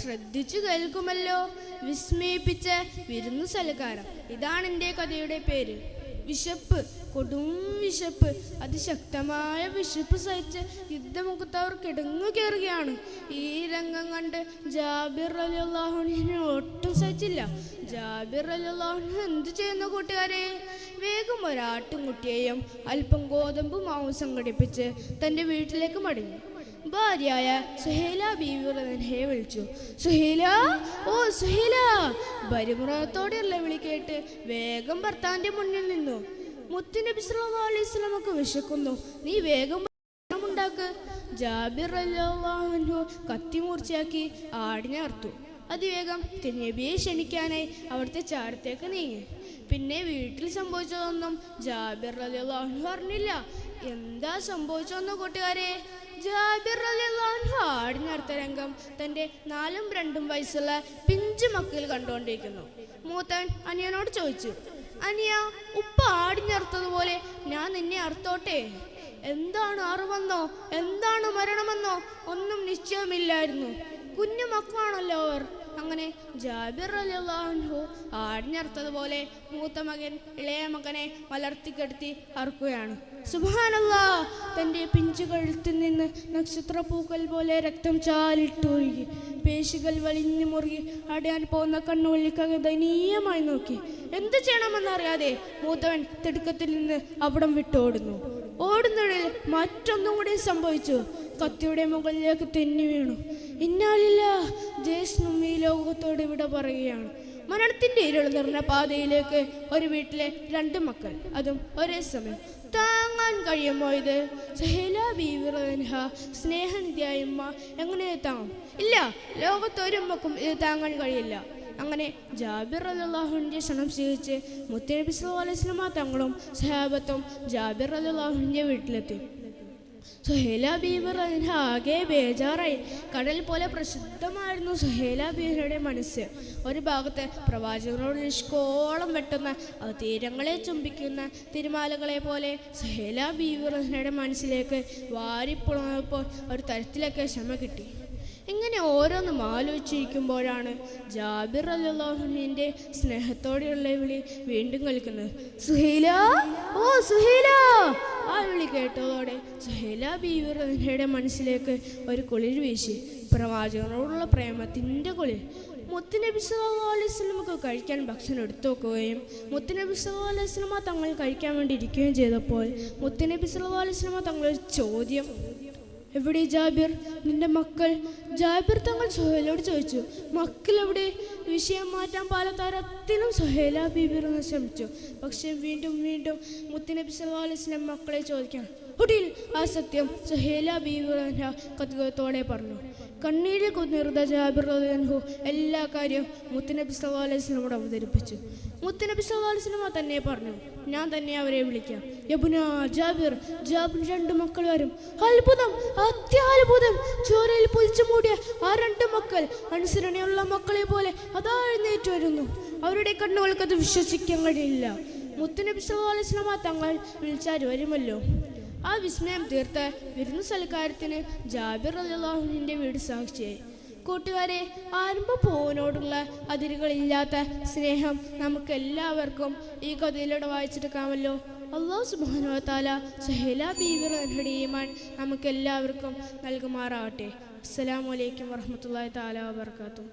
ശ്രദ്ധിച്ചു കേൾക്കുമല്ലോ. വിസ്മയിപ്പിച്ച വിരുന്നു സൽക്കാരം. ഇതാണ് എൻ്റെ കഥയുടെ പേര്. വിശപ്പ്, കൊടും വിശപ്പ്, അതിശക്തമായ വിശപ്പ് സഹിച്ച് യുദ്ധമുഖത്തവർ കിടങ്ങു കയറുകയാണ്. ഈ രംഗം കണ്ട് ജാബിർ റളിയല്ലാഹു അൻഹു ഒട്ടും സഹിച്ചില്ല. ജാബിർ റളിയല്ലാഹു അൻഹു എന്തു ചെയ്യുന്നു കൂട്ടുകാരെ? വേഗം ഒരാട്ടുംകുട്ടിയെയും അല്പം ഗോതമ്പ് മാവും സംഘടിപ്പിച്ച് തൻ്റെ വീട്ടിലേക്ക് മടങ്ങി. ഭാര്യയായ സുഹൈല ബീവി റളിയല്ലാഹു വിളിച്ചു. സുഹൈല, ഓ സുഹൈല! പരിഭ്രമത്തോടെയുള്ള വിളി കേട്ട് വേഗം ഭർത്താവിന്റെ മുന്നിൽ നിന്നു. മുത്തുനബി സല്ലല്ലാഹു അലൈഹി വസല്ലമക്ക് വിശക്കുന്നു, നീ വേഗം ഉണ്ടാക്ക്. ജാബിർ റളിയല്ലാഹു അൻഹു കത്തി മൂർച്ചയാക്കി ആടിനർത്തു. അതിവേഗം നബിയെ ക്ഷണിക്കാനായി അവിടുത്തെ ചാരത്തേക്ക് നീങ്ങി. പിന്നെ വീട്ടിൽ സംഭവിച്ചതൊന്നും ജാബിർ റളിയല്ലാഹു അൻഹു അറിഞ്ഞില്ല. എന്താ സംഭവിച്ചതെന്ന് കൂട്ടുകാരെ? ജാബിർ റളിയല്ലാഹു അൻഹു ആടിനർത്ത രംഗം തൻ്റെ 4ഉം 2ഉം വയസ്സുള്ള പിഞ്ചു മക്കൾ കണ്ടുകൊണ്ടിരിക്കുന്നു. മൂത്തൻ അനിയനോട് ചോദിച്ചു, അനിയ, ഉപ്പ ആടിനർത്തതുപോലെ ഞാൻ നിന്നെ അർത്തോട്ടെ? എന്താണ് അറിവെന്നോ എന്താണ് മരണമെന്നോ ഒന്നും നിശ്ചയമില്ലായിരുന്നു. കുഞ്ഞു മക്കളാണല്ലോ അവർ. അങ്ങനെ ജാബിർ റളിയല്ലാഹു അൻഹു ആടിനർത്തതുപോലെ മൂത്ത മകൻ ഇളയ മകനെ വളർത്തിക്കെടുത്തി അറുക്കുകയാണ്. സുബ്ഹാനല്ലാഹ്! തൻ്റെ പിഞ്ചു കഴുത്തിൽ നിന്ന് നക്ഷത്രപ്പൂക്കൾ പോലെ രക്തം ചാലിട്ടൊഴുകി. പേശികൾ വലിഞ്ഞു മുറുകി അടയാൻ പോകുന്ന കണ്ണുള്ളിക്കകെ ദയനീയമായി നോക്കി. എന്തു ചെയ്യണമെന്നറിയാതെ മൂത്തവൻ തിടുക്കത്തിൽ നിന്ന് അവിടം വിട്ടോടുന്നു. ഓടുന്നതിൽ മറ്റൊന്നും കൂടി സംഭവിച്ചു. കത്തിയുടെ മുകളിലേക്ക് തെന്നി വീണു. ഇന്നാലില്ലാഹ്! ജ്യേഷ്ഠനും ഈ ലോകത്തോട് വിട പറയുകയാണ്. മരണത്തിന്റെ ഇരുൾ നിറഞ്ഞ പാതയിലേക്ക് ഒരു വീട്ടിലെ 2 മക്കൾ, അതും ഒരേ സമയം. താങ്ങാൻ കഴിയുമോ ഇത്? സുഹൈല ബീവി റളിയല്ലാഹു അൻഹ, സ്നേഹനിധിയായ ഉമ്മ എങ്ങനെ താങ്ങും? ഇല്ല, ലോകത്തൊരുമ്മക്കും ഇത് താങ്ങാൻ കഴിയില്ല. അങ്ങനെ ജാബിർ റളിയല്ലാഹു അൻഹുവിന്റെ ക്ഷണം സ്വീകരിച്ച് മുത്തുനബി സല്ലല്ലാഹു അലൈഹി വസല്ലമ തങ്ങളും സഹാബത്തും ജാബിർ റളിയല്ലാഹു അൻഹുവിന്റെ വീട്ടിലെത്തി. സുഹൈല ബീവി റളിയല്ലാഹു അൻഹ ആകെ ബേജാറായി. കടൽ പോലെ പ്രസിദ്ധമായിരുന്നു സുഹൈല ബീവിയുടെ മനസ്സ്. ഒരു ഭാഗത്ത് പ്രവാചകനോട് നിഷ്കോളം വെട്ടുന്ന തീരങ്ങളെ ചുംബിക്കുന്ന തിരുമാലകളെ പോലെ സുഹൈല ബീവി റളിയല്ലാഹു അൻഹയുടെ മനസ്സിലേക്ക് വാരിപ്പുണർന്നപ്പോൾ ഒരു തരത്തിലൊക്കെ ക്ഷമ കിട്ടി. ഇങ്ങനെ ഓരോന്നും ആലോചിച്ചിരിക്കുമ്പോഴാണ് ജാബിർ റളിയല്ലാഹു അൻഹുവിന്റെ സ്നേഹത്തോടെയുള്ള വിളി വീണ്ടും കേൾക്കുന്നത്. സുഹൈല, ഓ സുഹൈല! ആ വിളി കേട്ടതോടെ സുഹൈല ബീവി റളിയല്ലാഹു അൻഹയുടെ മനസ്സിലേക്ക് ഒരു കുളിർ വീശി. പ്രവാചകനോടുള്ള പ്രേമത്തിൻ്റെ കുളിർ. മുത്തുനബി സല്ലല്ലാഹു അലൈഹി വസല്ലമക്ക് കഴിക്കാൻ ഭക്ഷണം എടുത്തു വെക്കുകയും മുത്തുനബി സല്ലല്ലാഹു അലൈഹി വസല്ലമ തങ്ങൾ കഴിക്കാൻ വേണ്ടി ഇരിക്കുകയും ചെയ്തപ്പോൾ മുത്തുനബി സല്ലല്ലാഹു അലൈഹി വസല്ലമ തങ്ങളൊരു ചോദ്യം, എവിടെ ജാബിർ, നിന്റെ മക്കൾ? ജാബിർ തങ്ങൾ സുഹൈലയോട് ചോദിച്ചു. മക്കൾ എവിടെ? വിഷയം മാറ്റാൻ പല തരത്തിലും സുഹൈല ബീവി റളിയല്ലാഹു അൻഹ ശ്രമിച്ചു. പക്ഷെ വീണ്ടും വീണ്ടും മുത്തുനബി സല്ലല്ലാഹു അലൈഹി വസല്ലം മക്കളെ ചോദിക്കാൻ. ഒടുവിൽ ആ സത്യം സുഹൈല ബീവി റളിയല്ലാഹു അൻഹ കൗതുകത്തോടെ പറഞ്ഞു. കണ്ണീരിൽ കുതിർന്ന ജാബിർ റളിയല്ലാഹു അൻഹു എല്ലാ കാര്യവും മുത്തുനബി സല്ലല്ലാഹു അലൈഹി വസല്ലമയോട് അവതരിപ്പിച്ചു. മുത്തുനബി സല്ലല്ലാഹു അലൈഹി വസല്ലമ തന്നെ പറഞ്ഞു, ഞാൻ തന്നെ അവരെ വിളിക്കാം. യബ്നാ ജാബിർ, ജാബിർ 2 മക്കൾ വരും. അത്ഭുതം, അത്യാത്ഭുതം! ചോരയിൽ പൊതിച്ചു മൂടിയ ആ 2 മക്കൾ അനുസരണയുള്ള മക്കളെ പോലെ അതാ എഴുന്നേറ്റ് വരുന്നു. അവരുടെ കണ്ണുകൾക്ക് അത് വിശ്വസിക്കാൻ കഴിയില്ല. മുത്തുനബി സല്ലല്ലാഹു അലൈഹി വസല്ലമ തങ്ങൾ വിളിച്ചാൽ വരുമല്ലോ. ആ വിസ്മയം തീർത്ത വിരുന്നു സൽക്കാരത്തിന് ജാബിർ റളിയല്ലാഹു അൻഹുവിന്റെ വീട് സാക്ഷിയായി. കൂട്ടുകാരെ, ആരംഭ പൂവിനോടുള്ള അതിരുകളില്ലാത്ത സ്നേഹം നമുക്കെല്ലാവർക്കും ഈ കഥയിലൂടെ വായിച്ചെടുക്കാമല്ലോ. അല്ലാഹു സുബ്ഹാനഹു വ തആല സുഹൈല ബീവി റളിയല്ലാഹു അൻഹയുടെ ഈമാൻ നമുക്കെല്ലാവർക്കും നൽകുമാറാവട്ടെ. അസ്സലാമു അലൈക്കും വറഹ്മത്തുള്ളാഹി തആല വബറകാതുഹു.